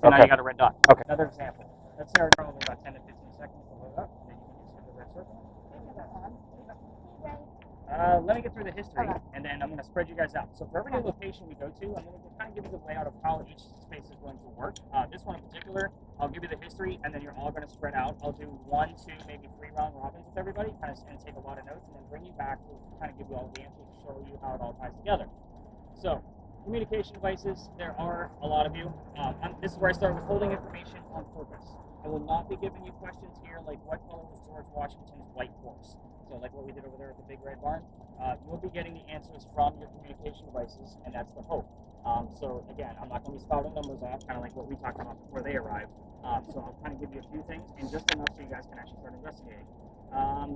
So now you got a red dot. Okay. Another example. Let's say our probably about 10 to 15 seconds to load up, and then you can just hit the red circle. Let me get through the history, and then I'm going to spread you guys out. So for every new location we go to, I'm going to kind of give you the layout of how each space is going to work. This one in particular, I'll give you the history, and then you're all going to spread out. I'll do 1, 2, maybe 3 round robins with everybody, kind of and take a lot of notes, and then bring you back to kind of give you all the answers to show you how it all ties together. So communication devices, there are a lot of you. This is where I start with holding information on purpose. I will not be giving you questions here like what color was George Washington's white horse. So like what we did over there at the Big Red Barn. You'll be getting the answers from your communication devices, and that's the hope. So again, I'm not going to be spouting numbers off, kind of like what we talked about before they arrived. So I'll kind of give you a few things, and just enough so you guys can actually start investigating.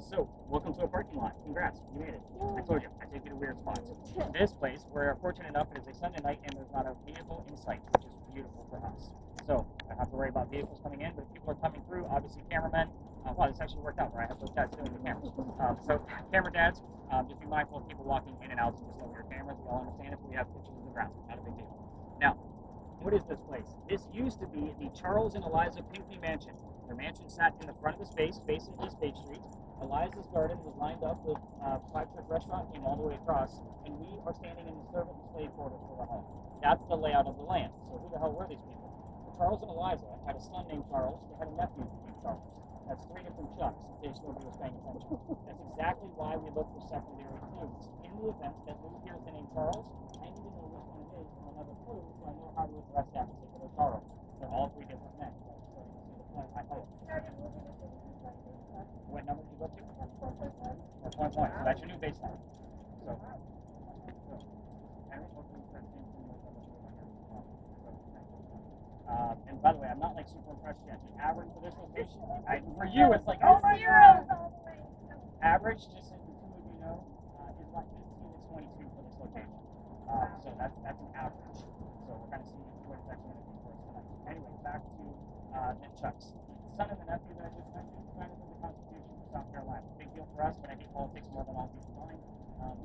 So welcome to a parking lot. Congrats, you made it. I told you, I take you to weird spots. This place, we're fortunate enough, it is a Sunday night, and there's not a vehicle in sight, which is beautiful for us. So I don't have to worry about vehicles coming in, but if people are coming through, obviously cameramen. Wow, this actually worked out where I have those guys doing the cameras. So camera dads, just be mindful of people walking in and out, so just over your cameras. We all understand if we have pictures of the ground, not a big deal. Now, what is this place? This used to be the Charles and Eliza Pinckney Mansion. Their mansion sat in the front of the space facing East Bay Street. Eliza's garden was lined up with Five Church Restaurant came all the way across, and we are standing in the servant and slave quarters for the home. That's the layout of the land. So who the hell were these people? Well, Charles and Eliza had a son named Charles. They had a nephew named Charles. That's 3 different Chucks, in case nobody was paying attention. That's exactly why we look for secondary clues. In the event that Lou hears the name Charles, I need to know which one it is and another clue so I know how to address that particular Charles. They're all 3 different men. So you can see the point, I hope. What number did you go to? That's 1 point. So that's your new baseline. So, and by the way, I'm not like super impressed yet. The average for this location, for you, it's like, oh my god! Average, just so the 2 of you know, is about 18 to 22 for this location. So that's an average. So we're going to see what it's actually going to be for us tonight. Anyway, back to the Chucks. The son and the nephew that I just mentioned, signed into the Constitution of South Carolina. Big deal for us, but I think politics more than all people mind,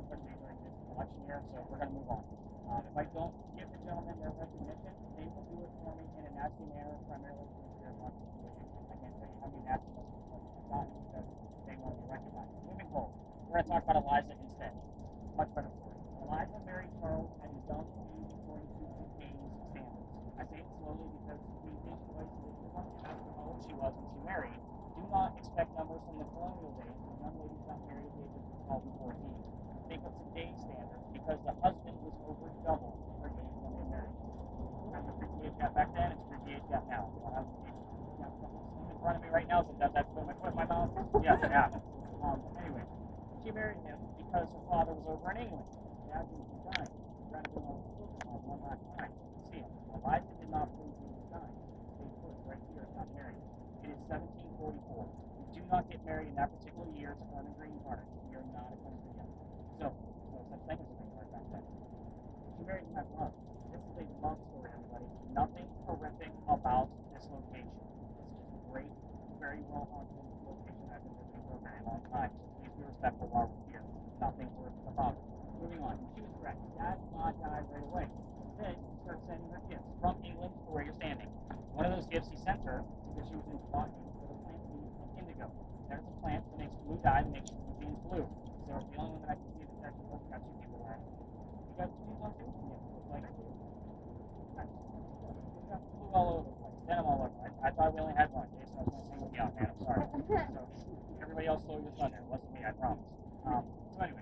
especially during this election year. So we're going to move on. If I don't give the gentlemen their recognition, they will do it for me in a nasty manner, primarily to ensure Constitution. I can't tell you how many nasty messages I've gotten because they want to be recognized. Moving forward, we're going to talk about Eliza instead. Much better story. Eliza married Charles at a young age according to today's standards. I say it slowly because communication devices that you want to ask her how old she was when she married. Do not expect numbers from the colonial days when young ladies got married at the ages of 12 and 14. Think of today's standards because the husband was over double her age when they married. Kind of a freaky age gap back then, it's a freaky age gap now. I have age gap in front of me right now, so that's putting my foot in my mouth. Yes, it happened. Anyway, she married him because her father was over in England. Dad was dying. He tried to bring all the children home one last time to see him. Eliza did not prove he was dying. They put it right here, not married. It is 1744. You do not get married in that particular year to earn a green card. You're not a country yet. So such thing as a green card back then. She married him at love. This is a love story, everybody. Nothing horrific about this location. This is just a great, very well haunted location. I've been visiting for a very long time. So please be respectful while we're here. Nothing horrific about it. Moving on. She was correct. Dad did not die right away. Instead, he started sending her gifts from England to where you're standing. One of those gifts he sent her because she was into botany with a plant named indigo. There's a plant that makes blue dye that makes blue jeans blue. So the only one that I can see that's actually both got 2 people wearing. You got jeans on too? Yeah, looks like I do. We got blue all over the place. Denim all over. I thought we only had one. Jason, I was going to single you out, man. I'm sorry. So everybody else stole your thunder. It wasn't me, I promise. So anyway,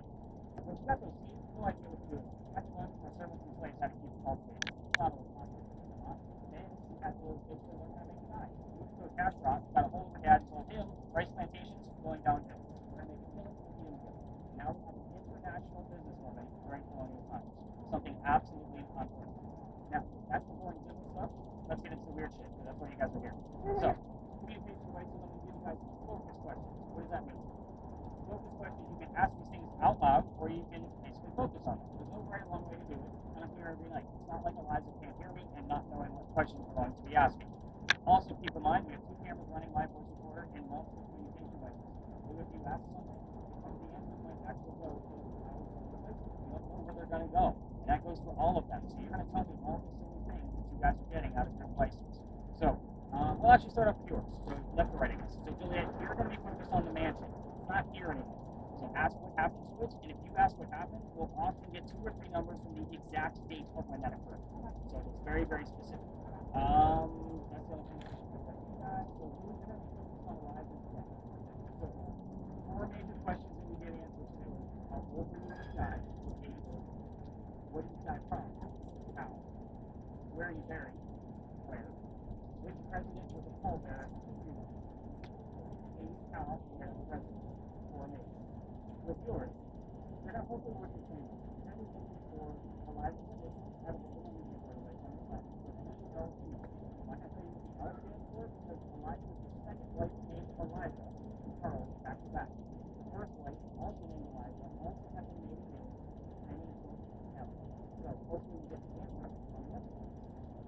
when she got those seeds, no idea what to do. I had to learn from her servants and slaves how to keep cultivated. It's not a little complicated. Then she had to kids to learn how to make dye. Moved to a cash rock, got a hold of her dad and told him rice plantations going downhill. We're going to make a killing with the indigo. Now we have an international businesswoman during colonial times. Something absolutely unheard of. Now, that's the boring business stuff. Let's get into the weird shit, because that's why you guys are here. So, communication devices, I'm going to give you guys focus questions. What does that mean? Focus questions, you can ask these things out loud, or you can basically focus on them. There's no right or wrong way to do it, and I'm here every night. It's not like Eliza can't hear me and not knowing what questions we're going to be asking. Also, keep in mind, we have 2 cameras running live voice recorder and multiple communication devices. So if you ask something, the answer might actually go to our devices. You don't know where they're going to go. And that goes for all of them. So you're going to tell me all the silly things that you guys are getting out of your devices. actually start off with yours. So left to right, I guess. So Juliet, you're going to be focused on the mansion. It's not here anymore. So ask what happened to it, and if you ask what happened, we'll often get 2 or 3 numbers from the exact date of when that occurred. So it's very, very specific. That's the other thing. So we're going to be focused on live and death. So 4 major questions that we get answers to. How old were you when you died? What age? What did you die from? How? Where are you buried? Where? Which president was a pallbearer at the funeral? Age, how, where the president? Or an age. With yours, you're not hopefully what you're saying. You're going to be looking for Eliza Tradition, have a little movement for like on the side. So initial L to me. Like I say, the L stands for because Eliza was the second wife named Eliza. Charles, back to back. The first wife, also named Eliza, also had the maiden name. I named her L. So hopefully you get the answer on the other one.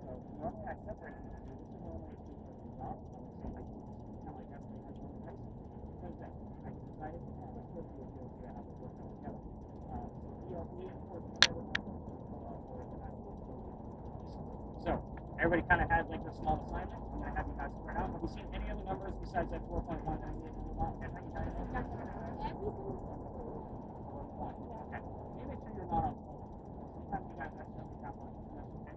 So normally I separate them. This is normally a two person job. I would say like kind of like everybody has one place. Same thing. I decided to have a good deal to have it work out together. So ELP and course together. So everybody kind of has like a small assignment. I'm going to have you guys figure out. Have you seen any other numbers besides that 4.1? Okay. Maybe make sure you're not on hold. Sometimes you guys accidentally tap on it. That's okay.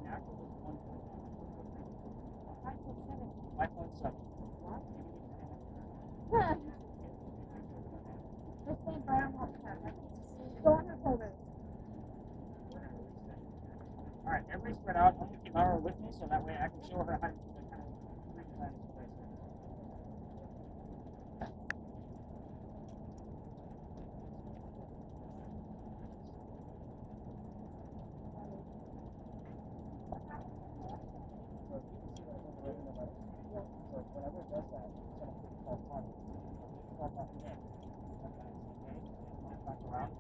Natural is 1.1. 5.7. Alright, everybody spread out. I'm going to keep Mara with me so that way I can show her how to kind of redesign this place. Whenever it does that, it's going to put it called fun. It's called fun again. Back around.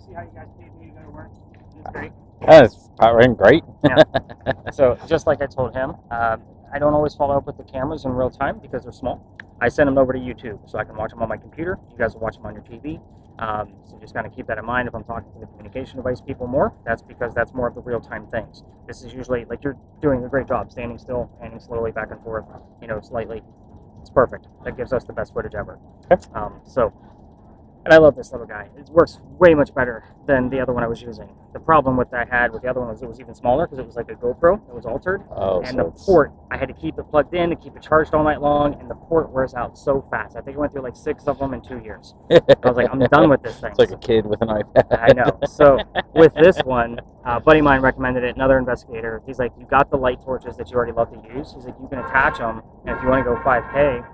see how you guys paid me to go to work? It's great. That's powering great. Yeah. So just like I told him, I don't always follow up with the cameras in real time because they're small. I send them over to YouTube so I can watch them on my computer. You guys will watch them on your TV. So just kind of keep that in mind if I'm talking to the communication device people more. That's because that's more of the real-time things. This is usually, like, you're doing a great job standing still, handing slowly back and forth, slightly. It's perfect. That gives us the best footage ever. Okay. And I love this little guy. It works way much better than the other one I was using. The problem with I had with the other one was it was even smaller because it was like a GoPro. It was altered. Oh, and so the port, I had to keep it plugged in to keep it charged all night long, and the port wears out so fast. I think I went through like 6 of them in 2 years. I was like, I'm done with this thing. It's like a kid with an iPad. I know. So with this one, a buddy of mine recommended it, another investigator. He's like, you got the light torches that you already love to use. He's like, you can attach them, and if you want to go 5K,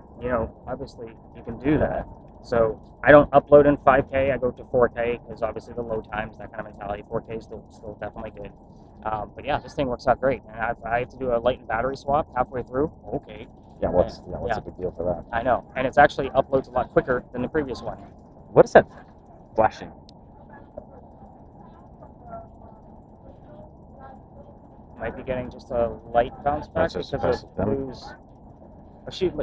obviously you can do that. So I don't upload in 5K. I go to 4K because obviously the load times, that kind of mentality. 4K is still definitely good. But yeah, this thing works out great. And I have to do a light and battery swap halfway through. Okay. Yeah, what's a big deal for that? I know. And it's actually uploads a lot quicker than the previous one. What is that flashing? Might be getting just a light bounce back because of lose.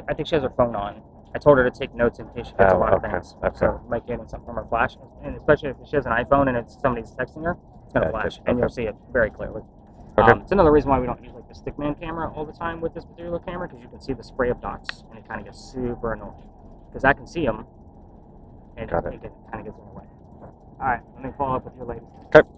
I think she has her phone on. I told her to take notes in case she gets a lot of things. Okay. So it might get something from her flash, and especially if she has an iPhone and somebody's texting her, it's gonna flash, and you'll see it very clearly. Okay. It's another reason why we don't use like the stickman camera all the time with this particular camera, because you can see the spray of dots, and it kind of gets super annoying. Because I can see them, and it kind of gets in the way. All right, let me follow up with you later. Okay.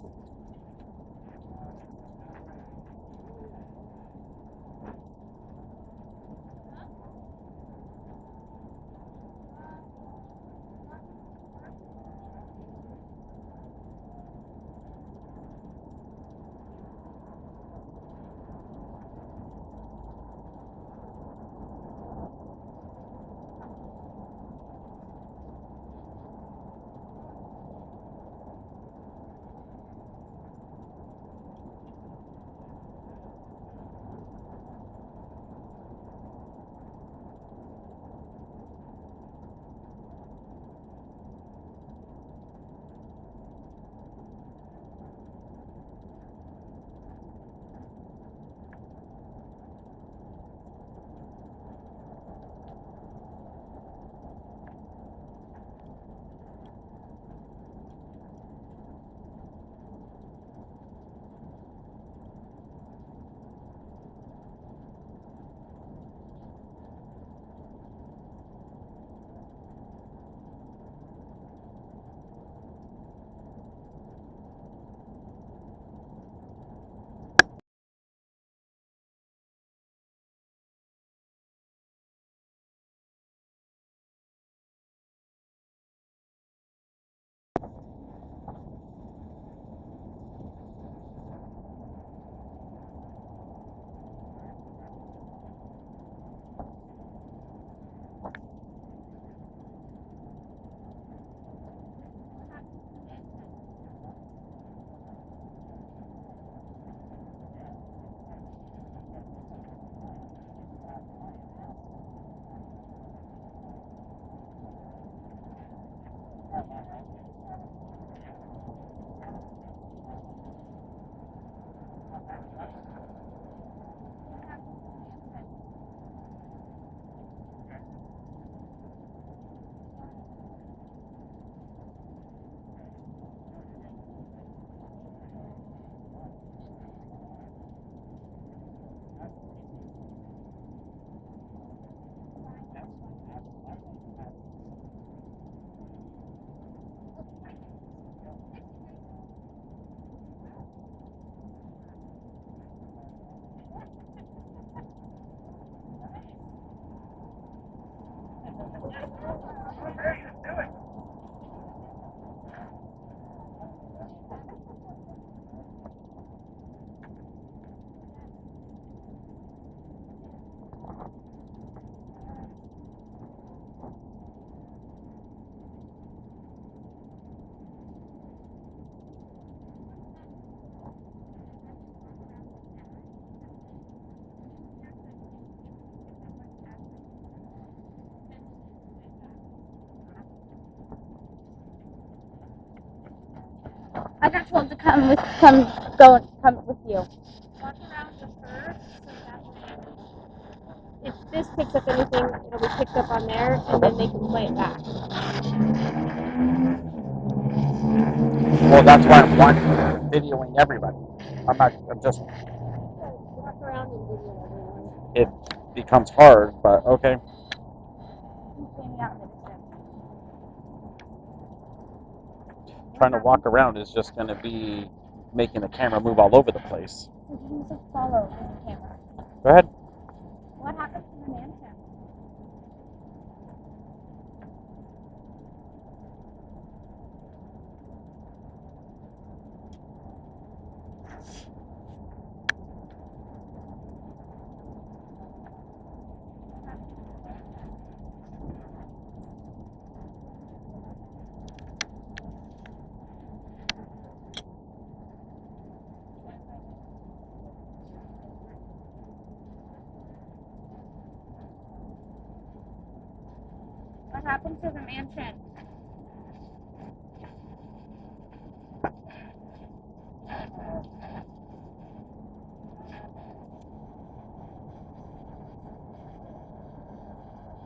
I got told to come with you. Walk around the curve so that way, if this picks up anything, it'll be picked up on there, and then they can play it back. Well, that's why I'm videoing everybody. I'm just. Walk around and video everyone. It becomes hard, but okay. Trying to walk around is just going to be making the camera move all over the place. So you can follow the camera. Go ahead. What happened to the mansion? What happened to the mansion?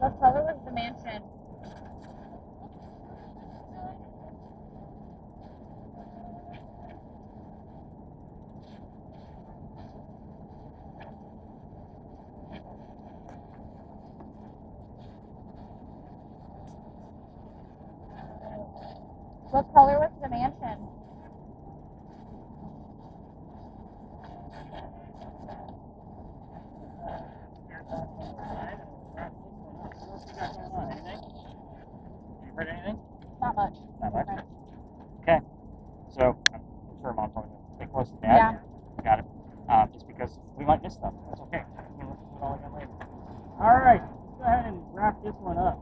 What color was the mansion? What color was the mansion? You heard anything? Not much. Not much. Okay. So I'm sure Mom's probably going to stay close to Dad. Yeah. Got it. Just because we might miss stuff. That's okay. We can listen to it all again later. All right. Let's go ahead and wrap this one up.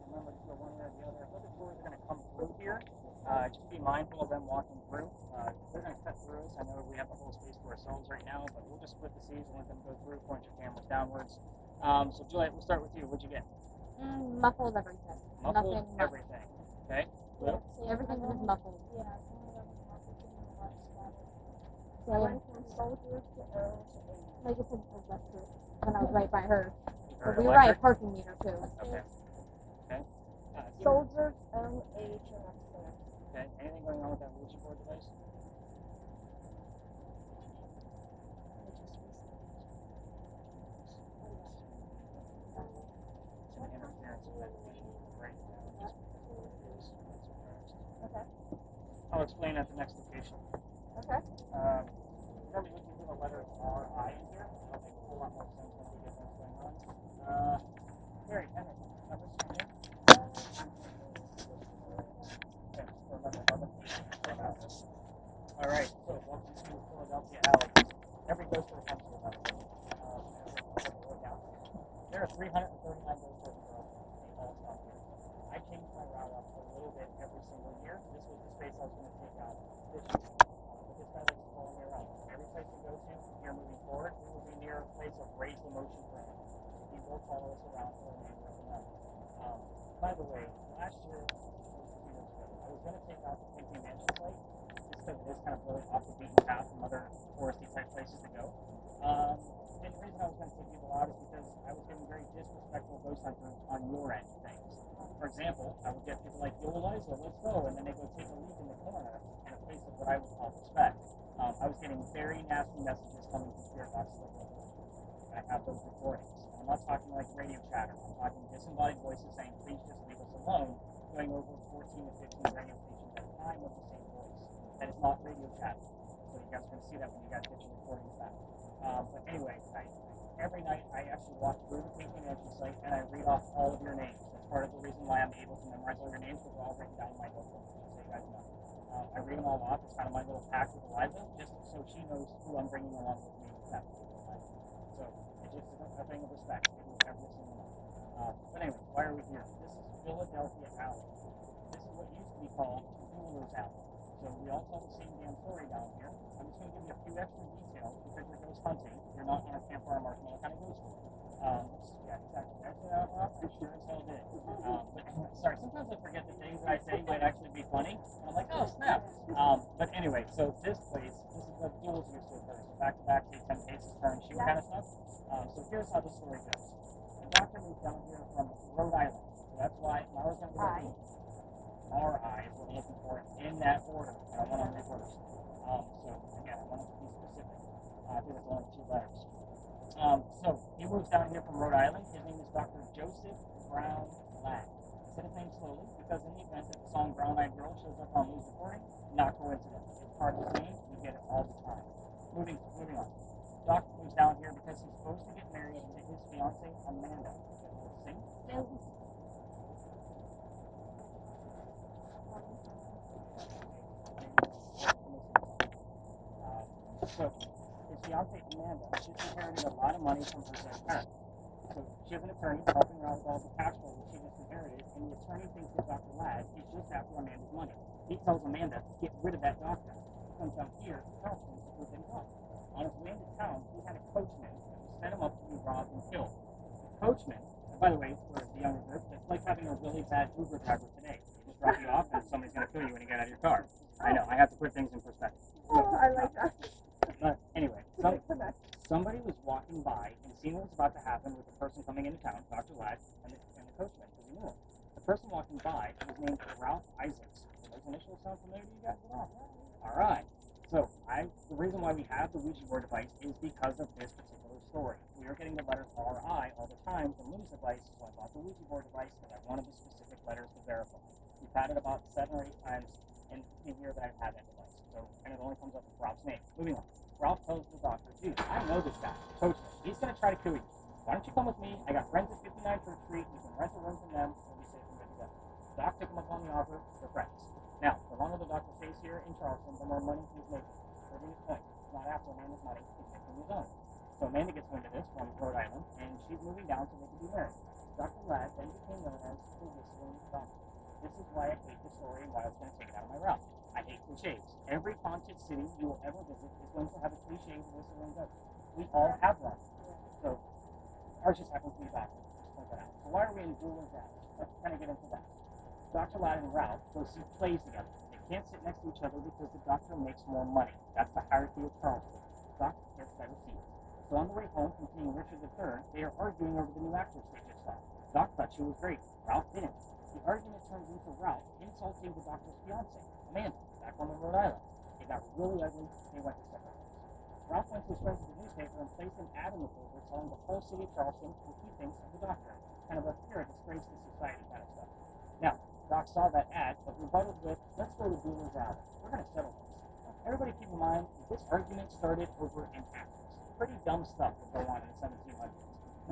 Remember to go one way or the other. If other tours are going to come through here, just be mindful of them walking through. They're going to cut through us. I know we have the whole space to ourselves right now, but we'll just split the seats and let them go through. Point your cameras downwards. So Juliet, we'll start with you. What'd you get? Muffled everything. Muffled Nothing. everything. Okay. Cool. See, everything was muffled. Yeah. So, like it's electric. When I was right by her. So we were at a parking meter too. Okay. Okay. Soldiers, OH, and upstairs. Okay. Anything going on with that Lucha board device? Some interference with that vision right now. Okay. I'll explain at the next location. Okay. Normally we can do the letters R-I in here. It'll make a whole lot more sense once we get what's going on. Very Henry, number 2. Okay, so number 11. All right, so welcome to Philadelphia Alley. Every ghost story comes to another. There are 339 ghost stories for us. They all stop here. I changed my route up a little bit every single year. This was the space I was going to take out this year. But this guy likes to follow me around. Every place we go to, here moving forward, we will be near a place of raised emotion for him. He will follow us around for a name up. By the way, last year, I was going to take out the Thinking Mansion site, just because it is kind of really off the beaten path from other touristy type places to go. And the reason I was going to take people out is because I was getting very disrespectful ghost hunters on your end of things. For example, I would get people like, yo, Eliza, let's go, and then they go take a leak in the corner in a place of what I would call respect. I was getting very nasty messages coming from spirit boxes like that. I have those recordings. And I'm not talking like radio chatter. I'm talking disembodied voices saying, please just leave us alone, going over 14 to 15 radio stations at a time with the same voice. That is not radio chatter. So you guys are going to see that when you guys get your recordings back. But anyway, every night I actually walk through the Thinking Mansion site and I read off all of your names. That's part of the reason why I'm able to memorize all your names, because they're all written down in my notebook, just so you guys know. I read them all off. It's kind of my little pact with Eliza, just so she knows who I'm bringing along with me with that particular night. So it's just a thing of respect. We do every single night. But anyway, why are we here? This is Philadelphia Alley. This is what used to be called Jewelers Alley. So we all tell the same damn story down here. I'm just going to give you a few extra details because you're ghost hunting. You're not on a campfire marshmallow kind of ghost story. Yeah, exactly. Exit out loud. I sure as hell did. Sorry, sometimes I forget the things that I say might actually be funny. And I'm like, oh, snap. But anyway, so this place, this is what duels used to occur. So back to back, take 10 paces, turn, shoot kind of stuff. So here's how the story goes. The doctor moved down here from Rhode Island. So that's why Laura's going to be looking. RI is what we're looking for in that order. And I want them reversed. So again, I want them to be specific. I think it's only 2 letters. So he moves down here from Rhode Island. His name is Dr. Joseph Brown Ladd. I said his name slowly because in the event that the song Brown Eyed Girl shows up on Lou's recording, not coincidence. It's part of his name. You get it all the time. Moving on. Doc moves down here because he's supposed to get married to his fiancee Amanda. Sing. So his fiancee Amanda, she's inherited a lot of money from her dead parents. So she has an attorney helping her out with all the cash flow that she just inherited, and the attorney thinks that Dr. Ladd is just after Amanda's money. He tells Amanda to get rid of that doctor. He comes down here to Charleston to prove things up. On his way into town, he had a coachman who set him up to be robbed and killed. The coachman, and by the way, for the younger group, it's like having a really bad Uber driver today. They just drop you off and somebody's going to kill you when you get out of your car. I know, I have to put things in perspective. Oh, I like that. But anyway, somebody was walking by and seeing what was about to happen with the person coming into town, Dr. Ladd, and the coachman, because he knew him. The person walking by was named Ralph Isaacs. Do those initials sound familiar to you guys at all? All right. So the reason why we have the Ouija board device is because of this particular story. We are getting the letters R-I all the time from Lou's device, so I bought the Ouija board device because I wanted the specific letters to verify. We've had it about 7 or 8 times in the year that I've had that device. So, and it only comes up with Ralph's name. Moving on. Ralph tells the doctor, dude, I know this guy, Coachman. He's going to try to kill you. Why don't you come with me? I got friends at 59 Church Street. You can rent a room from them. We'll be safe and good to go. The doc took him up on the offer. They're friends. Now, the longer the doctor stays here in Charleston, the more money he's making. Proving his point. It's not after Amanda's money. He's making his own. So Amanda gets wind of this from Rhode Island, and she's moving down so they can be married. Dr. Ladd then became known as the Whistling Doctor. This is why I hate the story and why I was going to take it out of my route. I hate cliches. Every haunted city you will ever visit is going to have a cliche of whistling ghost. We all have one. So ours just happens to be back. Just point that out. So why are we in Dueling Grounds? Let's kind of get into that. Dr. Ladd and Ralph go see plays together. They can't sit next to each other because the doctor makes more money. That's the hierarchy of Charleston. Doc gets better seats. So on the way home from seeing Richard III, they are arguing over the new actress they just saw. Doc thought she was great. Ralph didn't. The argument turns into Ralph insulting the doctor's fiancée, Amanda, back home in Rhode Island. It got really ugly. They went to separate ways. Ralph went to his friends at the newspaper and placed an ad in the paper telling the whole city of Charleston what he thinks of the doctor. Kind of a you're a disgrace to society kind of stuff. Now, Doc saw that ad, but rebutted with, let's go to Dealer's Alley. We're going to settle this. Everybody keep in mind that this argument started over an actress. Pretty dumb stuff that go on in the 1700s.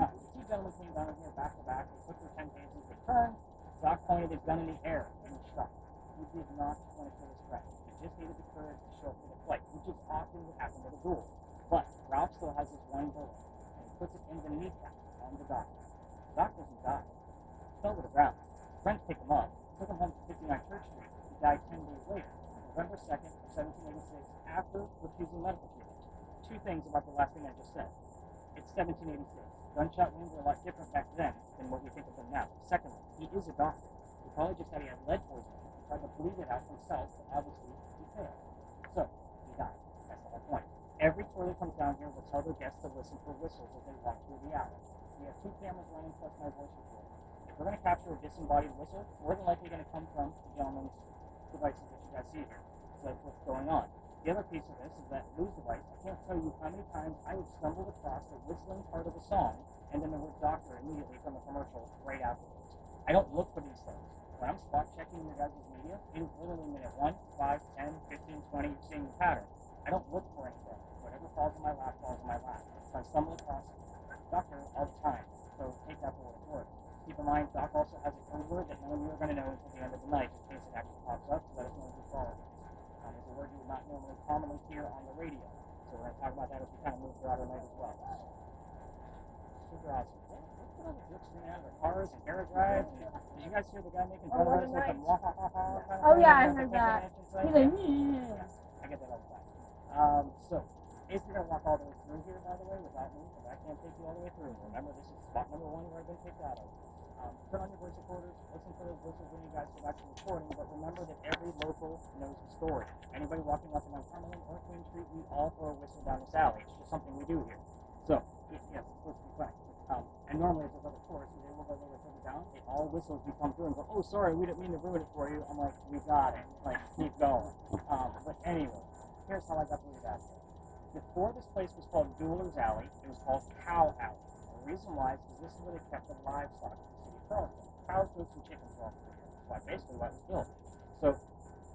Now, the two gentlemen came down here back to back. They took their 10 paces, they turned. Doc pointed his gun in the air and was shot. He did not want to kill his friend. He just needed the courage to show up for the fight, which is often what happens at a duel. But Ralph still has his one bullet, and he puts it in the kneecap on the doctor. The doc doesn't die. He fell to the ground. Friends picked him up, took him home to 59 Church Street. He died 10 days later, November 2nd, 1786, after refusing medical treatment. 2 things about the last thing I just said. It's 1786. Gunshot wounds were a lot different back then than what we think of them now. Secondly, he is a doctor. He probably just said he had lead poisoning and tried to bleed it out himself, but obviously he failed. So, he died. That's the whole point. Every tour that comes down here will tell their guests to listen for whistles as they walk through the alley. We have 2 cameras running plus my voice recorder. If we're going to capture a disembodied whistle, more than likely going to come from the gentleman's devices that you guys see here. So that's what's going on. The other piece of this is that Lou's device, I can't tell you how many times I would stumble across the whistling part of a song and then the word doctor immediately from the commercial right afterwards. I don't look for these things. When I'm spot checking your guys' media, it is literally minute 1, 5, 10, 15, 20, you're seeing the pattern. I don't look for anything. Whatever falls in my lap, falls in my lap. So I stumble across doctor all the time. So take that for what it's worth. Keep in mind, Doc also has a code word that none of you are going to know until the end of the night in case it actually pops up to let us know who follows it. It's a word you would not normally commonly hear on the radio. So we're going to talk about that as we kind of move throughout our night as well. Super awesome. Let's get all the jokes coming out of the cars and air drives. Did you guys hear the guy making fun of us with the mwahahaha kind of Oh thing? yeah, I heard that. He's like, I get that all the time. So, if you're going to walk all the way through here, by the way, without me, because I can't take you all the way through. Remember, this is spot number 1 where I've been kicked out of. Turn on your voice recorders, listen for those whistles when you guys are actually recording, but remember that every local knows the story. Anybody walking up and down Cumberland or Queen Street, we all throw a whistle down this alley. It's just something we do here. So, yes, it's supposed to be funny. And normally if there's other tourists, they will go over further down, they all whistles we come through and go, oh, sorry, we didn't mean to ruin it for you. I'm like, we got it. Like, keep going. But anyway, here's how I got to that. Before this place was called Dueler's Alley, it was called Cow Alley. The reason why is because this is where they kept the livestock in the city of Charleston. Cows, goats, and chickens were all through here. That's why basically why it was built. So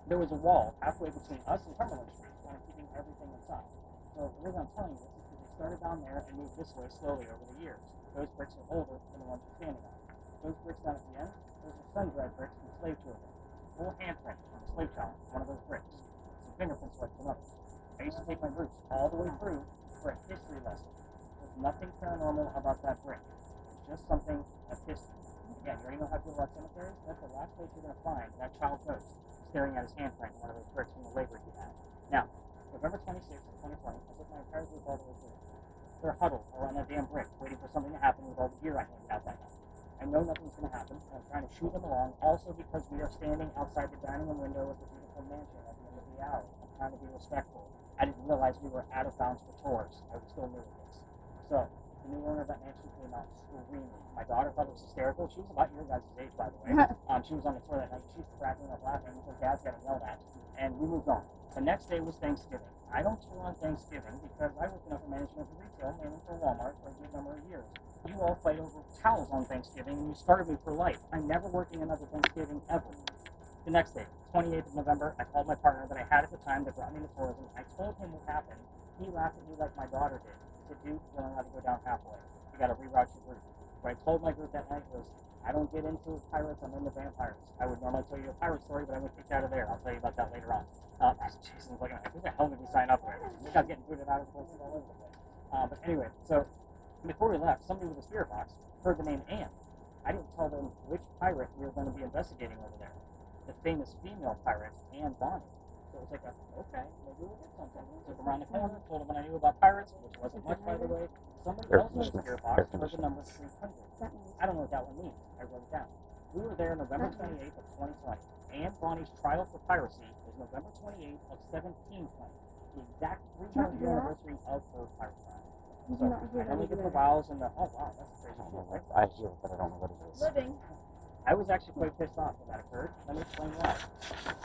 there was a wall halfway between us and Cumberland Street, kind of keeping everything inside. So the reason I'm telling you this is because they started down there and moved this way slowly over the years. Those bricks are older than the ones we're standing on. Those bricks down at the end, those are sun-dried bricks from slave children. Full handprint from a slave child, one of those bricks. Some fingerprints like from others. I used to take my roots all the way through for a history lesson. There's nothing paranormal about that brick. It's just something of history. Again, you already know how to feel about cemeteries? That's the last place you're going to find that child's ghost staring at his handprint in one of those bricks from the labor he had. Now, November 26th, 2020, I took my entire group all the way through. They're huddled around that damn brick, waiting for something to happen with all the gear I handed out that night. I know nothing's going to happen, and I'm trying to shoot them along, also because we are standing outside the dining room window of the beautiful mansion at the end of the alley. I'm trying to be respectful. I didn't realize we were out of bounds for tours. I was still new at this. So, the new owner of that mansion came out screaming. My daughter thought it was hysterical. She was about your guys' age, by the way. She was on the tour that night. She's cracking up laughing. Her dad's got yelled at. And we moved on. The next day was Thanksgiving. I don't tour on Thanksgiving because I worked in upper management for retail, mainly for Walmart, for a good number of years. You all fight over towels on Thanksgiving, and you started me for life. I'm never working another Thanksgiving ever. The next day, 28th of November, I called my partner that I had at the time that brought me to tourism. I told him what happened. He laughed at me like my daughter did. He said, dude, you're only allowed to go down halfway. You got to reroute your route. What I told my group that night was, I don't get into pirates, I'm into vampires. I would normally tell you a pirate story, but I'm going to kick out of there. I'll tell you about that later on. Jesus, like, who the hell did we sign up with? We got getting booted out of places all over the place. But anyway, so before we left, somebody with a spirit box heard the name Anne. I didn't tell them which pirate we were going to be investigating over there. The famous female pirate, Anne Bonny. So it was like, okay, maybe we'll get something. Took them around the corner, told them what I knew about pirates, which wasn't much, by the way. Somebody else with a spirit box heard the number 300. I don't know what that one means. I wrote it down. We were there November 28th of 2020. Anne Bonny's trial for piracy was November 28th of 1720. The exact 300th anniversary of her pirate trial. So I only get the wows and the, oh wow, that's a crazy shit, right? I hear it, but I don't know what it is. Living. I was actually quite pissed off when that occurred. Let me explain why.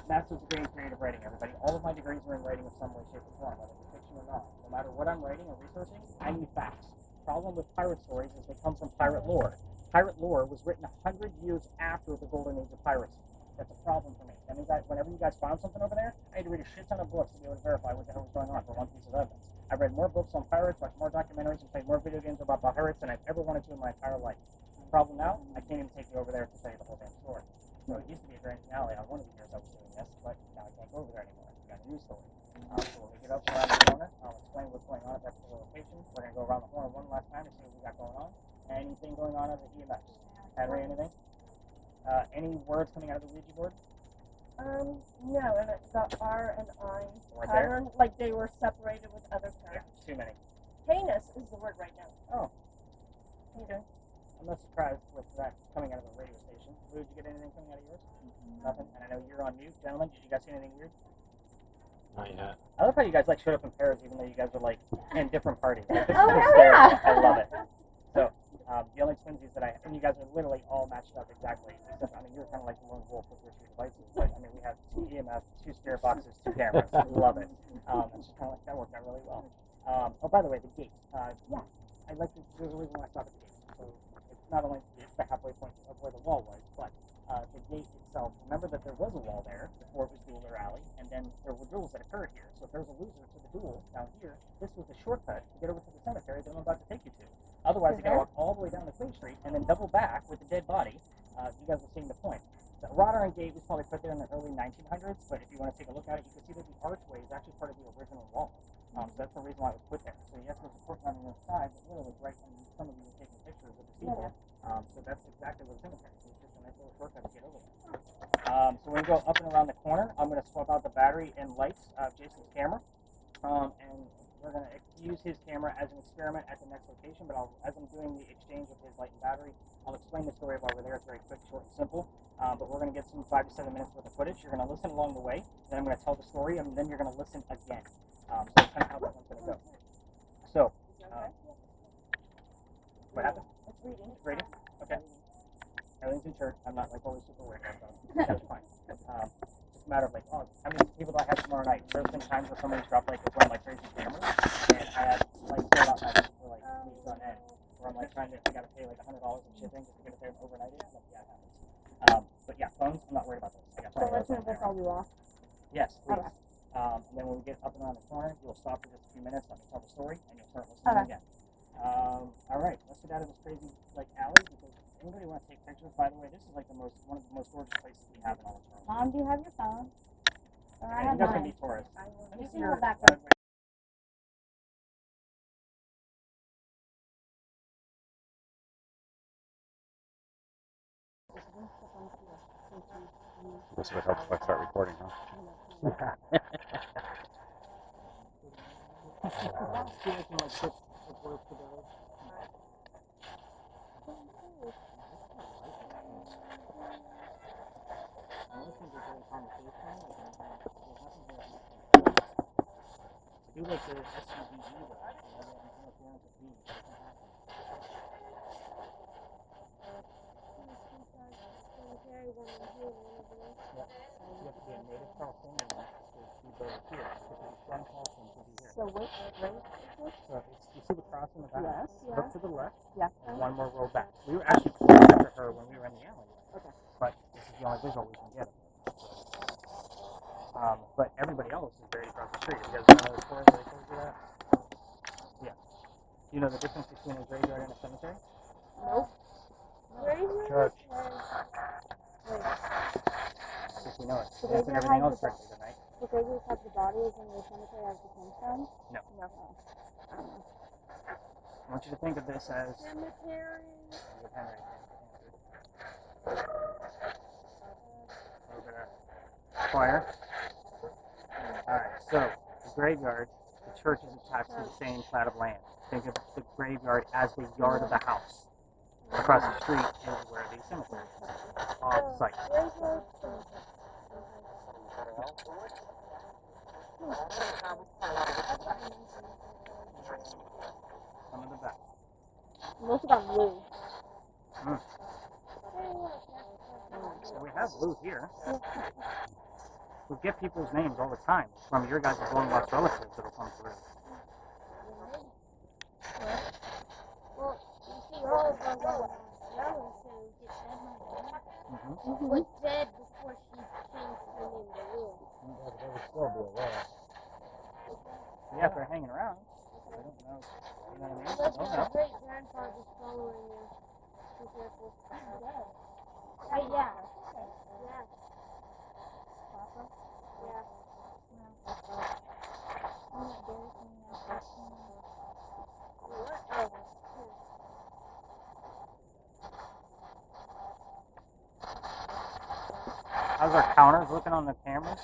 Master's degree in creative writing, everybody. All of my degrees are in writing in some way, shape, or form, whether it's fiction or not. No matter what I'm writing or researching, I need facts. The problem with pirate stories is they come from pirate lore. Pirate lore was written 100 years after the golden age of piracy. That's a problem for me. That means that whenever you guys found something over there, I had to read a shit ton of books to be able to verify what the hell was going on for one piece of evidence. I've read more books on pirates, watched more documentaries, and played more video games about pirates than I've ever wanted to in my entire life. The problem now, I can't even take you over there to tell you the whole damn story. So it used to be a Grand Finale on one of the years I was doing this, but now I can't go over there anymore. We got a new story. So when we get up around the corner, I'll explain what's going on at that particular location. We're going to go around the horn one last time to see what we got going on. Anything going on at the EMX? KARI, anything? Any words coming out of the Ouija board? No, and it got R and I Right there? pattern, like they were separated with other Yeah, characters. too many. Heinous is the word right now. Oh. Okay. I'm not surprised with that coming out of a radio station. Lou, did you get anything coming out of yours? Nothing. And I know you're on mute. Gentlemen, did you guys see anything weird? Not yet. I love how you guys like showed up in pairs even though you guys are like in different parties. Like, this Oh, is yeah. hysterical. I love it. So, the only twinsies that and you guys are literally all matched up exactly. Except, I mean, you're kind of like the lone wolf with your two devices. But, I mean, we have 2 EMF, 2 spirit boxes, 2 cameras. We love it. It's just kind of like that worked out really well. Oh, by the way, the gate. Yeah, I like to, there's a reason why I stopped at the gate. So, it's not only it's the halfway point of where the wall was, but the gate itself. Remember that there was a wall there before it was Dueler Alley, and then there were duels that occurred here. So if there was a loser to the duel down here, this was the shortcut to get over to the cemetery that I'm about to take you to. Otherwise, you gotta walk all the way down to Queen Street and then double back with the dead body. You guys are seeing the point. The wrought iron gate was probably put there in the early 1900s, but if you want to take a look at it, you can see that the archway is actually part of the original wall. So that's the reason why it was put there. So yes, there's a courtyard on the other side, but literally right when some of you were taking pictures of the people. So that's exactly where the cemetery is. It's just a nice little shortcut to get over there. So when we go up and around the corner, I'm going to swap out the battery and lights of Jason's camera. And we're going to use his camera as an experiment at the next location, but as I'm doing the exchange of his light and battery, I'll explain the story of over there. It's very quick, short, and simple, but we're going to get some 5 to 7 minutes worth of footage. You're going to listen along the way, then I'm going to tell the story, and then you're going to listen again. So that's kind of how that one's going to go. So, what happened? It's reading. It's reading? Okay. Everything's in church. I'm not like always super worried about that. That's fine. Just a matter of like, oh, how many people do I have tomorrow night? There's been times where somebody's dropped like one of my crazy cameras, and I had like sold out nights for like weeks on end, where I'm like trying to, I got to pay like $100 in shipping just to get it there and overnight it. Like, yeah, it happens. But yeah, phones, I'm not worried about those. I got So plenty of let's those move on this there. all you off. Yes, please. Okay. And then when we get up and around the corner, you'll stop for just a few minutes, let me tell the story, and you'll start listening again. All right, let's get out of this crazy like alley, because anybody want to take pictures? By the way, this is like one of the most gorgeous places we have in all of Toronto. Mom, do you have your phone? Or I Yeah, have you guys can mine. be tourists. Let me You see can your hold that This would help if I start recording, huh? See if we can like put the words together. I don't think there's really conversation. Do like the SUVE though. You have to be a native Californian to be here. From California to be here. So which way? So you see the cross in the back? Yes. Look to the left. Yes. And one more row back. We were actually close to her when we were in the alleyway. Okay. But this is the only visual we can get of her. But everybody else is buried across the street. You guys know the story where I told you that? Yeah. Do you know the difference between a graveyard and a cemetery? Nope. Church. If you know it. The Answer graveyard everything has else correctly tonight. The graveyard has the bodies in the cemetery as the tombstone? No. No. I want you to think of this as Cemetery. your pen right there. A little bit of choir. Alright, so the graveyard, the church is attached to the same plat of land. Think of the graveyard as the yard of the house. Across the street is where the cemetery is, off site. Some of the best. Most of them blue. So we have blue here. We get people's names all the time from your guys' long lost relatives that'll come through. Well, you see, all of our relatives get dead was dead before she came to them in the room. Yeah, but they would still be aware. Yeah, if they're hanging around. I don't know. You know what I mean? I But don't my know. great grandfather's following you. Be careful. Right, yeah. Yeah. Papa? Yeah. What? Oh. How's our counters looking on the cameras?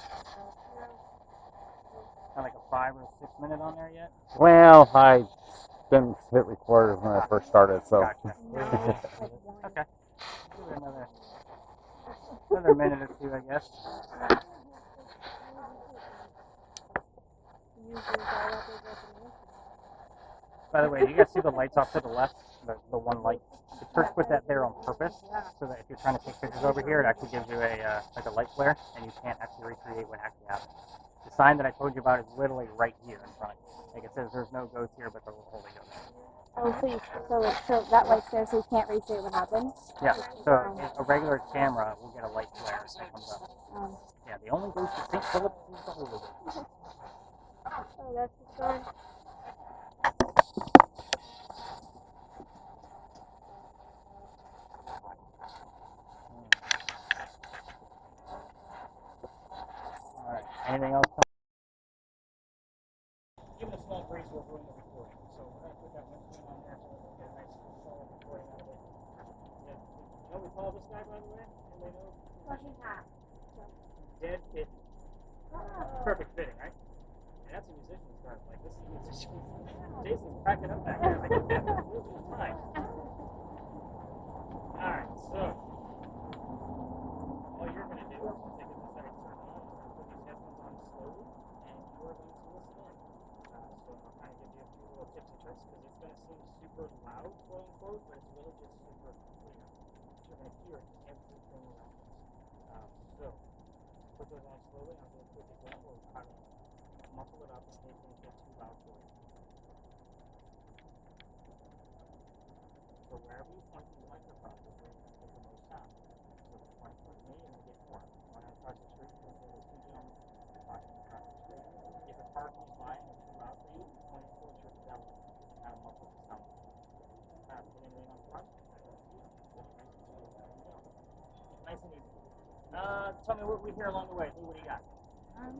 Got like a 5 or 6 minute on there yet? Well, I didn't hit record when I first started, so. Gotcha. Okay. Give it another minute or two, I guess. By the way, do you guys see the lights off to the left? The one light. The church put that there on purpose, so that if you're trying to take pictures over here, it actually gives you a like a light flare, and you can't actually recreate what actually happened. The sign that I told you about is literally right here in front. Like it says, "There's no ghost here, but the Holy Ghost." Oh, so that light's there so you can't recreate what happened? Yeah. So a regular camera will get a light flare that comes up. Yeah. The only ghost of St. Philip is the Holy Ghost. Oh, that's the sun. Alright, anything else? Give it a small breeze, we're doing the recording. So we're going to put that windscreen on there so we can get a nice solid recording out of it. Yeah. You know what we call this guy, by the way? Anybody know? Fucking hat. Dead kitten. Perfect fitting, right? that's a musician's garb. Like, this is a musician. Jason's cracking up back there. Like, it's fine. Alright, so all you're going to do is take this that it's turned on, put these headphones on slowly, and you are going to listen in. So I'll kind of give you a few little tips and tricks because it's going to seem super loud, quote unquote, but it's really just super clear. You're going to hear everything around us. So put those on slowly. I'll do a quick example of how to muffle it up in case things get too loud for you. So wherever you point the microphone is where you're going to get the most sound. So if you point towards me, you're going to get more. When I'm across the street, you're going to hear two gentlemen talking across the street. If a car comes by and it's too loud for you, you point it towards your belly and kind of muffle the sound. Put anything on front, nice and easy. Tell me what we hear along the way. What do you got? I have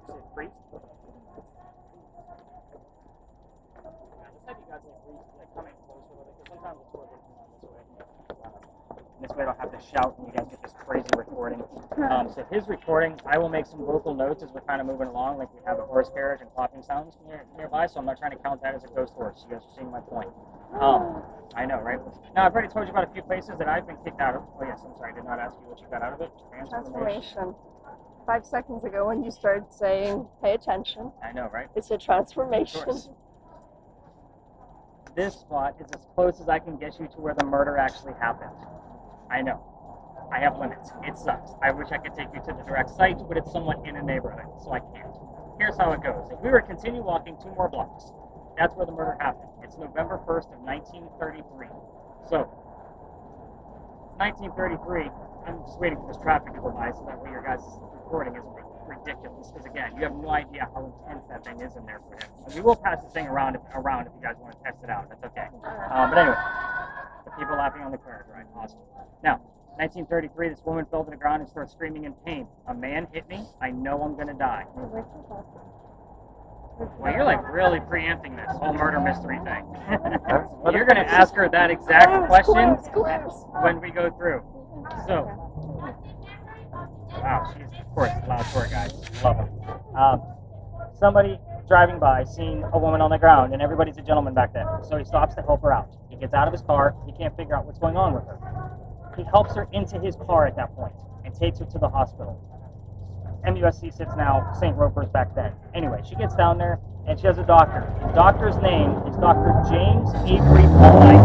Say freeze. Let's have you guys like come in closer with it because sometimes it's worth looking on this way. This way I don't have to shout and you guys get this crazy recording. So his recording, I will make some vocal notes as we're kind of moving along, like we have a horse carriage and clopping sounds nearby, so I'm not trying to count that as a ghost horse. You guys are seeing my point. I know, right? Now, I've already told you about a few places that I've been kicked out of. Oh, yes, I'm sorry, I did not ask you what you got out of it. Transformation. 5 seconds ago when you started saying, pay attention. I know, right? It's a transformation. Of course. This spot is as close as I can get you to where the murder actually happened. I know. I have limits. It sucks. I wish I could take you to the direct site, but it's somewhat in a neighborhood, so I can't. Here's how it goes. If we were to continue walking 2 more blocks, that's where the murder happened. It's November 1st of 1933. So, 1933, I'm just waiting for this traffic to go by so that way your guys' recording isn't ridiculous. Because again, you have no idea how intense that thing is in there for him. And we will pass this thing around if you guys want to test it out. That's okay. But anyway, the people laughing on the curve, right? Awesome. Now, 1933, this woman fell to the ground and started screaming in pain. A man hit me. I know I'm going to die. Well, you're like really preempting this whole murder mystery thing. You're going to ask her that exact question when we go through. So, wow, she's, of course, a loud tour guide. Love her. Somebody driving by, seeing a woman on the ground, and everybody's a gentleman back then. So he stops to help her out. He gets out of his car. He can't figure out what's going on with her. He helps her into his car at that point and takes her to the hospital. MUSC sits now, St. Roper's back then. Anyway, she gets down there, and she has a doctor. The doctor's name is Dr. James Avery Polite.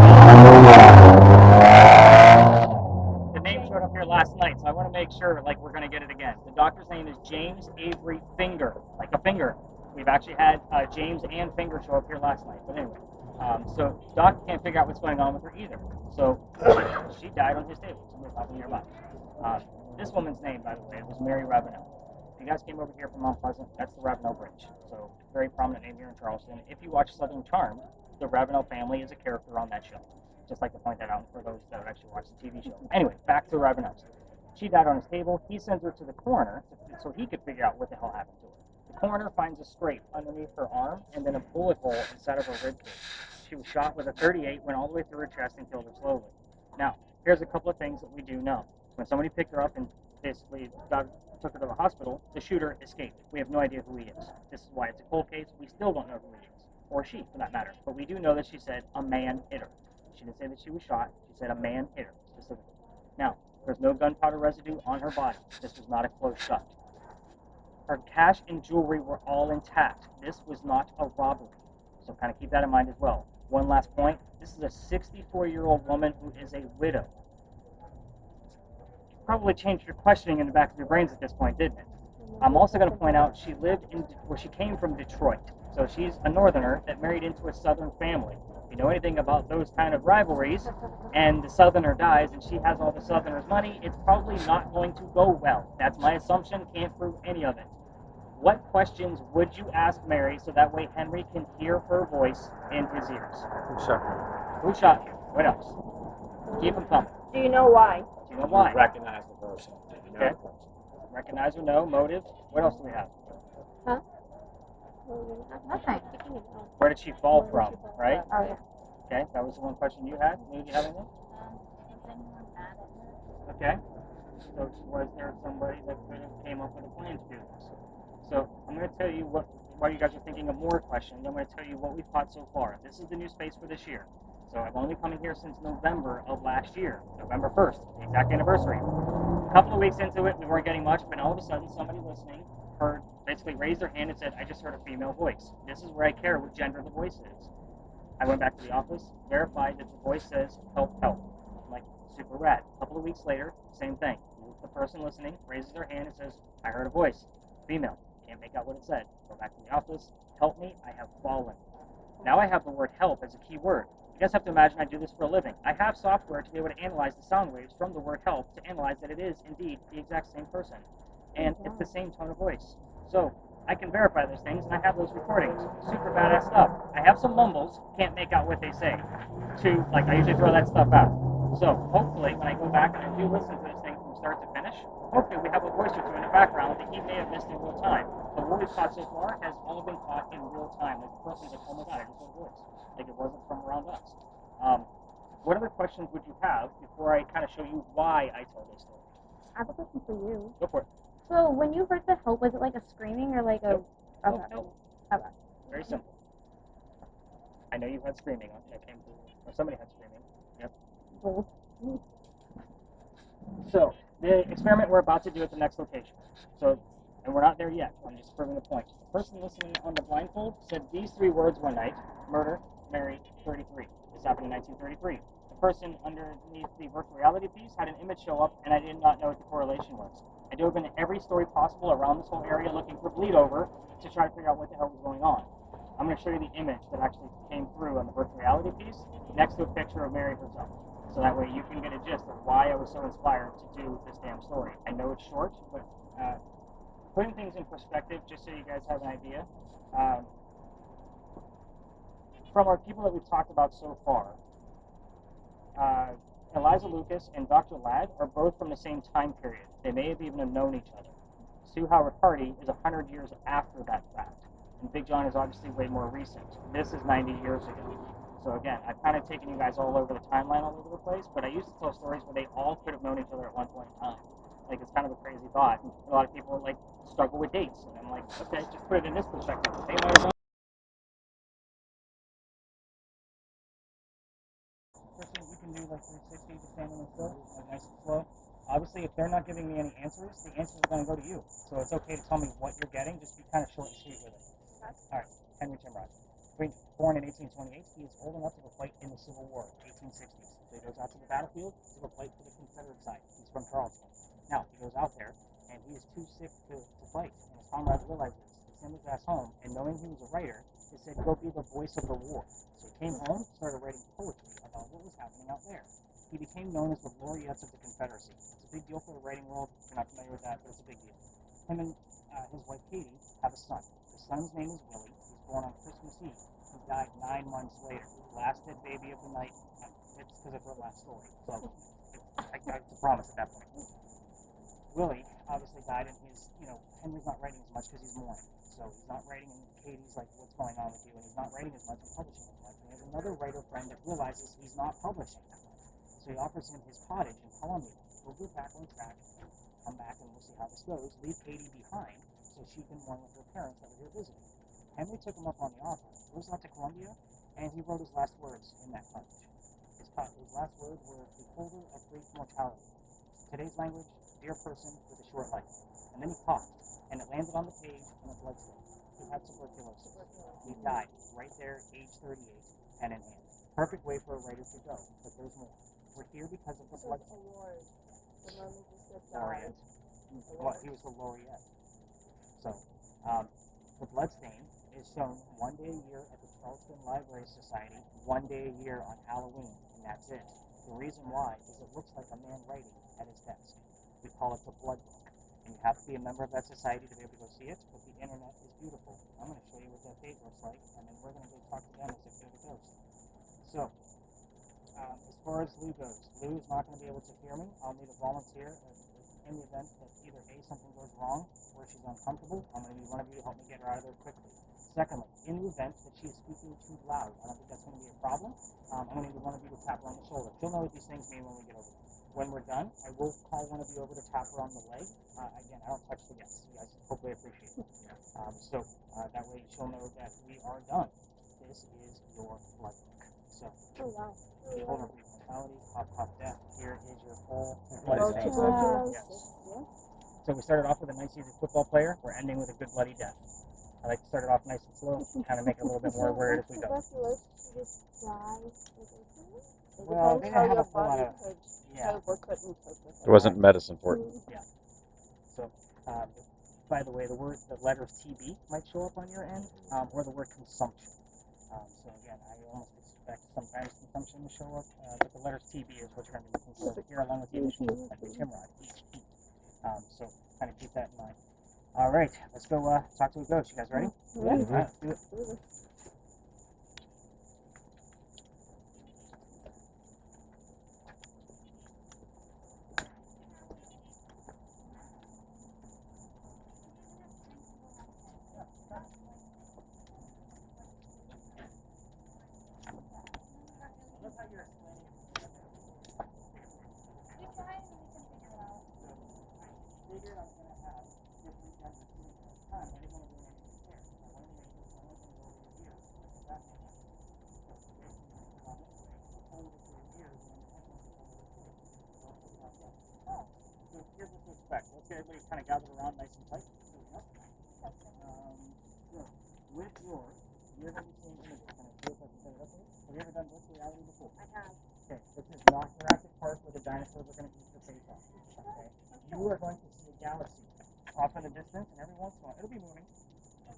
The name showed up here last night, so I want to make sure, like, we're going to get it again. The doctor's name is James Avery Finger, like a finger. We've actually had James and Finger show up here last night, but anyway. So Doc can't figure out what's going on with her either. So she died on his table. Somebody talking nearby. This woman's name, by the way, was Mary Ravenel. If you guys came over here from Mount Pleasant, that's the Ravenel Bridge. So very prominent name here in Charleston. If you watch Southern Charm, the Ravenel family is a character on that show. Just like to point that out for those that actually watch the TV show. Anyway, back to Ravenel's. She died on his table. He sends her to the coroner so he could figure out what the hell happened to her. The coroner finds a scrape underneath her arm and then a bullet hole inside of her ribcage. She was shot with a .38, went all the way through her chest and killed her slowly. Now, here's a couple of things that we do know. When somebody picked her up and basically took her to the hospital, the shooter escaped. We have no idea who he is. This is why it's a cold case. We still don't know who he is, or she, for that matter. But we do know that she said a man hit her. She didn't say that she was shot. She said a man hit her, specifically. Now, there's no gunpowder residue on her body. This was not a closed shot. Her cash and jewelry were all intact. This was not a robbery. So kind of keep that in mind as well. One last point. This is a 64-year-old woman who is a widow. Probably changed your questioning in the back of your brains at this point, didn't it? I'm also going to point out she came from Detroit. So she's a northerner that married into a southern family. If you know anything about those kind of rivalries, and the southerner dies and she has all the southerner's money, it's probably not going to go well. That's my assumption, can't prove any of it. What questions would you ask Mary so that way Henry can hear her voice in his ears? Who shot her? Who shot you? What else? Keep them coming. Do you know why? Do you know why? Recognize the person. Did you know Okay. the person? Recognize or no, motive. What else do we have? Huh? Nothing. Where did she fall from, right? Oh, yeah. Okay, that was the one question you had. Maybe you have anything? Was anyone mad at her? Okay. So was there somebody that could have came up with a plan to do this? So I'm going to tell you while you guys are thinking of more questions, I'm going to tell you what we've caught so far. This is the new space for this year. So I've only been coming here since November of last year, November 1st, the exact anniversary. A couple of weeks into it, we weren't getting much, but all of a sudden somebody listening basically raised their hand and said, I just heard a female voice. This is where I care what gender the voice is. I went back to the office, verified that the voice says, help, help. I'm like, super rad. A couple of weeks later, same thing. The person listening raises their hand and says, I heard a voice, female. Can't make out what it said. Go back to the office, help me, I have fallen. Now I have the word help as a key word. You guys have to imagine I do this for a living. I have software to be able to analyze the sound waves from the word help to analyze that it is indeed the exact same person. And it's the same tone of voice. So I can verify those things, and I have those recordings. Super badass stuff. I have some mumbles, can't make out what they say. I usually throw that stuff out. So hopefully, when I go back and I do listen to this thing from start to finish, hopefully we have a voice or two in the background that he may have missed in real time. But what we've caught so far has all been caught in real time. Like the person's like, oh my god, I just heard a voice. Like it wasn't from around us. What other questions would you have before I kind of show you why I tell this story? I have a question for you. Go for it. So when you heard the help, was it like a screaming or like a... Nope. Okay. Nope. Okay. Very simple. I know you had screaming that came through, or somebody had screaming. Yep. Both. So, the experiment we're about to do at the next location. And we're not there yet. I'm just proving the point. The person listening on the blindfold said these three words one night: murder, Mary, 33. This happened in 1933. The person underneath the virtual reality piece had an image show up, and I did not know what the correlation was. I dove into every story possible around this whole area looking for bleed over to try to figure out what the hell was going on. I'm going to show you the image that actually came through on the virtual reality piece next to a picture of Mary herself. So that way you can get a gist of why I was so inspired to do this damn story. I know it's short, but putting things in perspective, just so you guys have an idea, from our people that we've talked about so far, Eliza Lucas and Dr. Ladd are both from the same time period. They may have even known each other. Sue Howard Hardy is 100 years after that fact. And Big John is obviously way more recent. This is 90 years ago. So again, I've kind of taken you guys all over the timeline all over the place, but I used to tell stories where they all could have known each other at one point in time. Like, it's kind of a crazy thought. And a lot of people, struggle with dates. And I'm like, okay, just put it in this perspective. They might have known. You can do 360 to standing and still, nice and slow. Obviously, if they're not giving me any answers, the answers are going to go to you. So it's okay to tell me what you're getting, just be kind of short and sweet with it. All right, Henry Timrod. Born in 1828, he is old enough to go fight in the Civil War, 1860s. So he goes out to the battlefield to go fight for the Confederate side. He's from Charleston. Now, he goes out there, and he is too sick to fight. And his comrades realize this. They send his ass home, and knowing he was a writer, they said, go be the voice of the war. So he came home, started writing poetry about what was happening out there. He became known as the laureates of the Confederacy. It's a big deal for the writing world. If you're not familiar with that, but it's a big deal. Him and his wife Katie have a son. The son's name is Willie. He was born on Christmas Eve. He died 9 months later. Last dead baby of the night. It's because of her last story. So it's a promise at that point. Willie obviously died, and Henry's not writing as much because he's mourning. So he's not writing, and Katie's like, what's going on with you? And he's not writing as much and publishing as much. And he has another writer friend that realizes he's not publishing that much. So he offers him his cottage in Columbia. We'll go back on track, come back, and we'll see how this goes. Leave Katie behind so she can mourn with her parents that were here visiting. Henry took him up on the offer, goes out to Columbia, and he wrote his last words in that cottage. His last words were, beholder of great mortality. Today's language, dear person with a short life. And then he coughed, and it landed on the page in a blood stain. He had tuberculosis. He died right there, age 38, pen in hand. Perfect way for a writer to go, but there's more. We're here because of the blood stain. Laureate. Well, he was the laureate. So, the blood stain is shown one day a year at the Charleston Library Society, one day a year on Halloween, and that's it. The reason why is it looks like a man writing at his desk. We call it the blood book. And you have to be a member of that society to be able to go see it, but the internet is beautiful. I'm going to show you what that page looks like, and then we're going to go talk to them as if they're the ghost. So, as far as Lou goes, Lou is not going to be able to hear me. I'll need a volunteer. in the event that either A, something goes wrong, or she's uncomfortable, I'm going to need one of you to help me get her out of there quickly. Secondly, in the event that she is speaking too loud, I don't think that's going to be a problem. I'm going to need one of you to tap her on the shoulder. She'll know what these things mean when we get over there. When we're done, I will call one of you over to tap her on the leg. Again, I don't touch the guests. You guys hopefully appreciate it. So that way she'll know that we are done. This is your blood work. So, Oh, wow. hold her brief mentality, pop, death. Here is your full blood Blood stain. Tuberculosis. Yes. So we started off with a nice, easy football player. We're ending with a good bloody death. I like to start it off nice and slow, kind of make it a little bit more weird as we go. Tuberculosis, you just die instantly? Well, they Depends how didn't have your a whole lot body of, could yeah. cope or couldn't cope with it. There wasn't medicine for it. So, by the way, the letters TB might show up on your end, or the word consumption. So again, I almost expect sometimes consumption to show up, but the letters TB is what you're going to be looking for here, along with the initials like the Timrod, HT. So kind of keep that in mind. All right, let's go talk to a coach. You guys ready? Yeah. All right, let's do it. So here's what to expect. Let's get everybody kind of gathered around nice and tight. Here we go. So with yours, you're going to be seeing images. Can I see if I can set it up here? Have you ever done virtual reality before? I have. Okay, this is not Jurassic Park where the dinosaurs are going to eat your face off. Okay? You are going to see a galaxy off in the distance, and every once in a while, it'll be moving.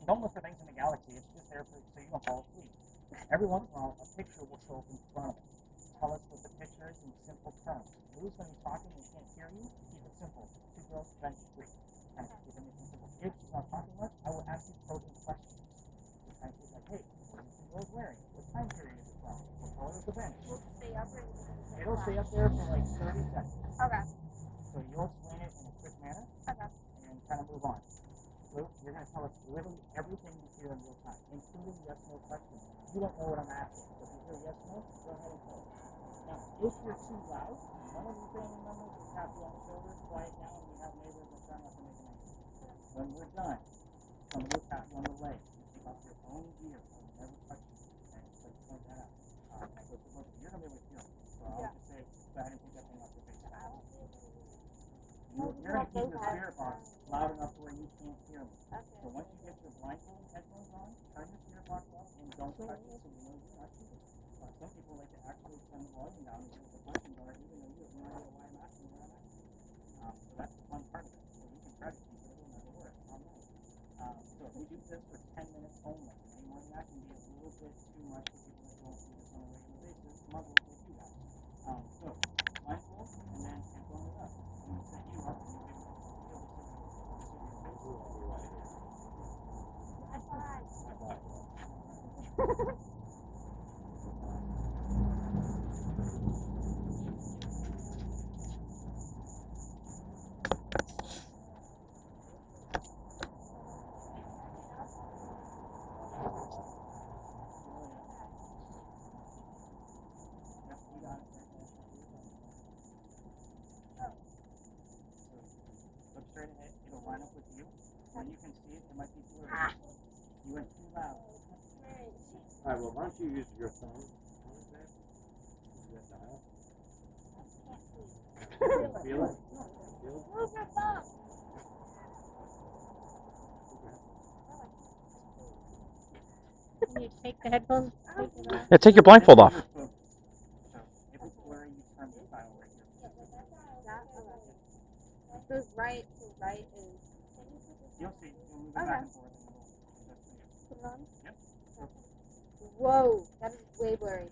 Don't look for things in the galaxy. It's just there so you don't fall asleep. Every once in a while, a picture will show up in front of it. Tell us what the picture is in simple terms. Who's going to be talking and can't hear you? Keep it simple. 2 girls, bench 3. Kind of keep it nice and simple. If she's not talking much, I will ask you probing questions. Just kind of keep like, hey, what are these 2 girls wearing? What time period is it from? What color is the bench? We'll stay up or It'll stay up there for like 30 seconds. Okay. So you'll explain it in a quick manner and kind of move on. Luke, you're going to tell us literally everything you hear in real time, including yes/no questions. You don't know what I'm asking, so if you hear yes/no, go ahead and tell us. Now, if you're too loud, one of you family members will tap you on the shoulder, quiet down, and we have neighbors that try not to make a noise. When we're done, somebody will tap you on the leg. You take off your own ear. I will never touch you. Okay? So just point that out. I go through both of you. You're going to be able to hear me. So I'll just say, go ahead and take that thing off your face. You're going to keep your spirit box loud enough to where you can't hear me. So once you get your blindfold and headphones on, turn your spirit box off and don't touch it so we know you're not cheating. Some people like to actually turn the volume down and hear what the questions are, even though you have no idea why I'm asking what I'm asking. So that's the fun part of it. So you can try to keep it, it'll never work. I'll know. So if we do this for 10 minutes only, any more than that can be a little bit too much for people that don't do this on a regular basis. Muzzle with you guys. So blindfold and then headphone it up. I'm going to set you up and you'll be able to feel this over your face. Look straight ahead. It'll line up with you. When you can see it, it might be blurry. You went too loud. Alright, well, why don't you use your phone? Is that dial? Feel it? Feel it? Move your thumb. Can you take the headphones? Take it off? Yeah, take your blindfold off. So if it's blurry, you turn the dial right here. This right to right is. You'll see. You'll move it back and forth and it'll adjust for you. Put it on? Yep. Whoa, that is way blurry.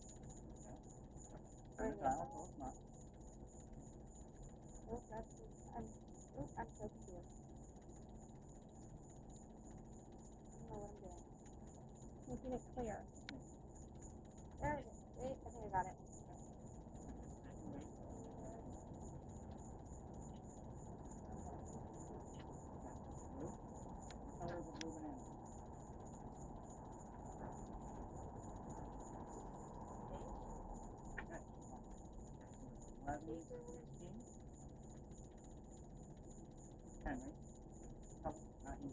Turn the dial, so it's not. Oh, I'm so confused. I don't know what I'm doing. Making it clear. There it is. Wait, I think I got it. Henry. Not you.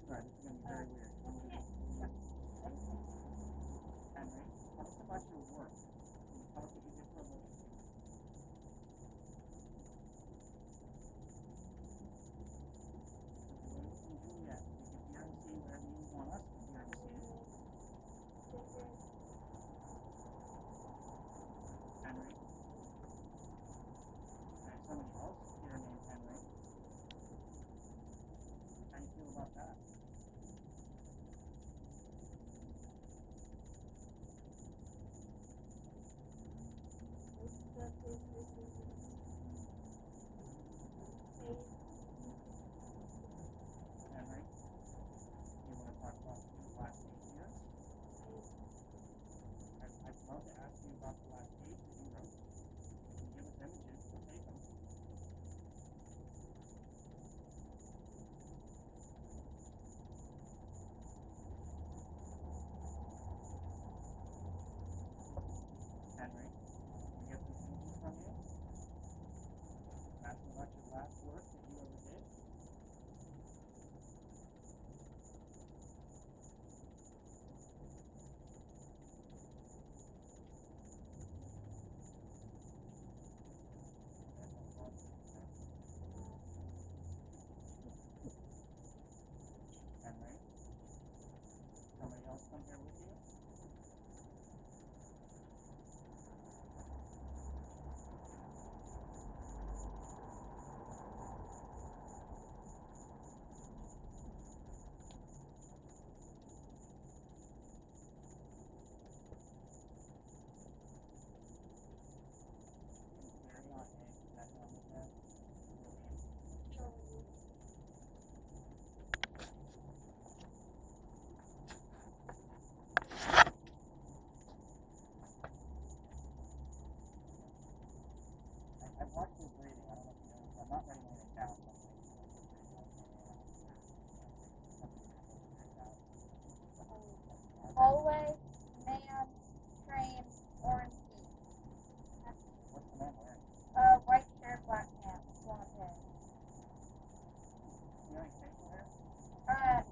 Sorry, this is going to be very weird. Henry, tell us about your work. Can you tell us what you did for a living? And Juliet, you can hear and see whatever you want us to hear and see. Henry. And somebody else here named Henry. How do you feel about that? Henry, you want to talk about the last 8 years? I'd love to ask you about the last 8 that you wrote. You can give us images, we'll take them. Henry, can we get some images from you? Ask about your last work that you ever did. Henry, somebody else come here with you? Very on edge, that helmet there. I watched your breathing. I don't know if you noticed. I'm not writing anything down. Hallway, man, train, orange seat. What's the man wearing? White shirt, black pants, blonde hair. You know any facial hair?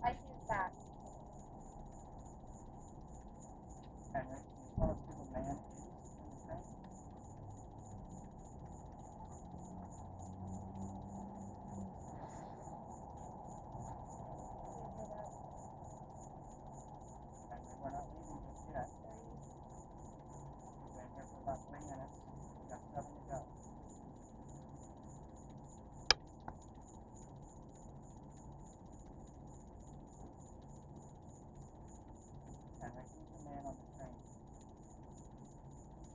I choose that. Henry, can you tell us who the man is in the train? Henry, we're not leaving just yet. We've been here for about 3 minutes. We've got 7 to go. Henry, who's the man on the train?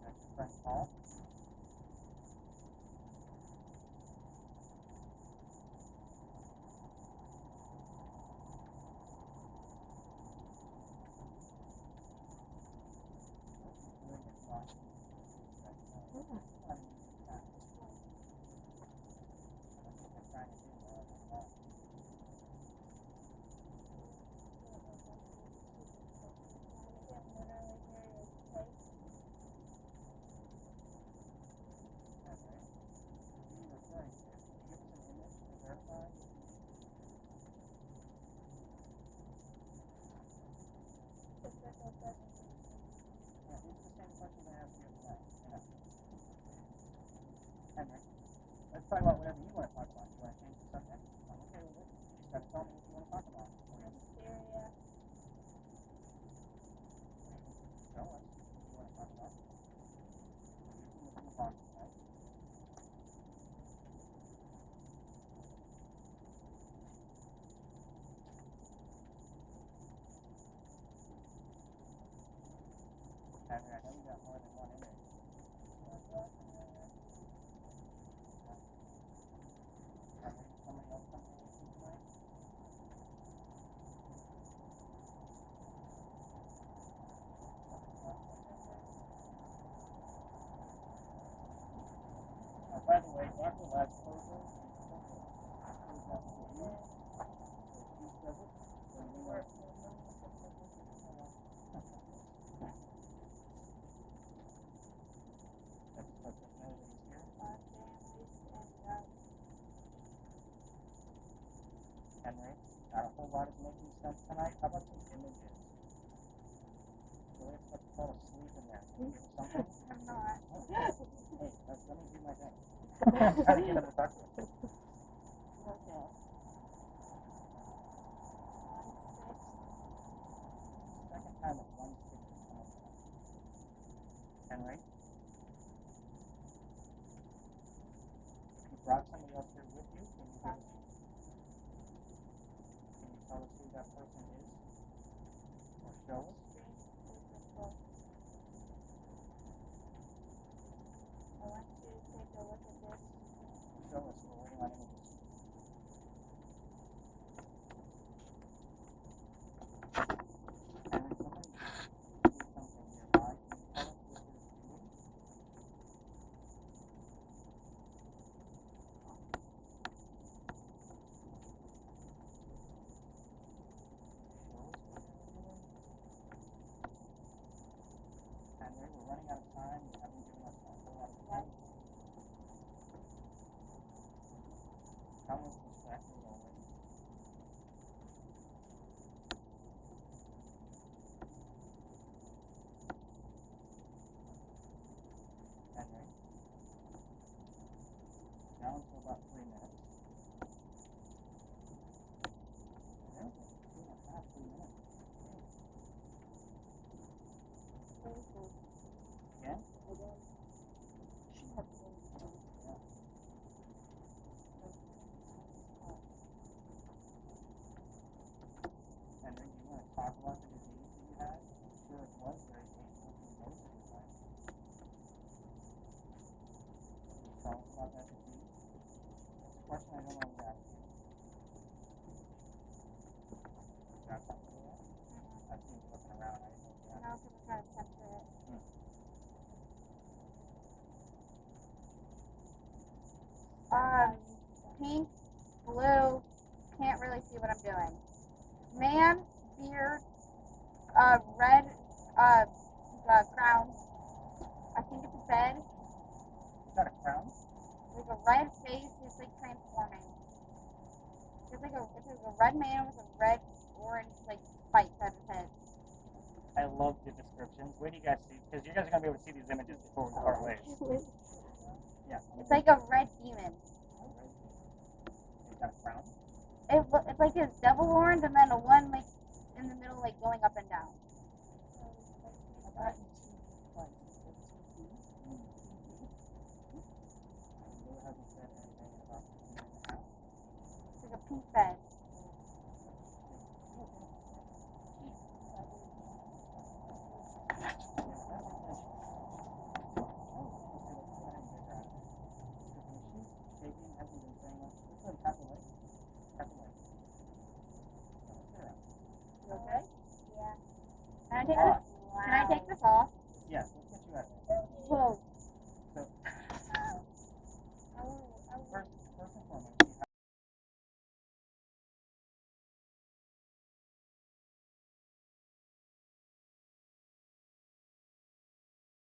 That's your friend Paul? Henry, let's talk about whatever you want to talk about. You want to change the subject? I'm okay with it. You just got to tell me what you want to talk about. Hysteria. Show us what you want to talk about. We'll give you the box tonight. Henry, I know you got more than one image. Henry, somebody else come here with you tonight? By the way, Dr. Lab's photo is purple. Is that for you? She says it. When you were that's nobody's here. Henry, not a whole lot is making sense tonight. How about some images? So let's fall asleep in there. Can you give us something? I'm not. Hey, let me do my thing. I'm trying to get them to talk to us. Okay. Second time that 1-6 has come up. Henry? If you brought somebody else here with you, can you tell us who that person is? Or show us? I want you to take a look at this. Show us. We're waiting on images. Henry, somebody do something nearby. Can you tell us what they're doing? Henry, we're running out of time. You haven't given us a whole lot of time. Come with respect as always. Henry. Down to about 3 minutes. There we go. 2.5, 3 minutes. Again? Yeah. Henry, do you want to talk about the disease that you had? I'm sure it was very painful for most of your life. Can you tell us about that disease? That's a question I don't always ask you. Got something for that? I see you looking around. I didn't know if you had No, because we're kind of separate. Pink, blue, can't really see what I'm doing. Man, beard, red, crown. I think it's a bed. Is that a crown? Like a red face, it's like transforming. It's like a red man with a red, orange, like spike on his head. I love the descriptions. Where do you guys see? Because you guys are going to be able to see these images before we part ways. Yeah. It's like a red demon. Is that a crown? It's like a double orange and then a one like in the middle, like going up and down. Where have you said anything about the It's like a pink bed. You okay? Yeah. Can I take this off? Yes, let's get you out there. Whoa. So, first and foremost,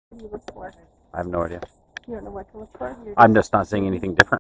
What do you look for? I have no idea. You don't know what to look for? I'm just not seeing anything different.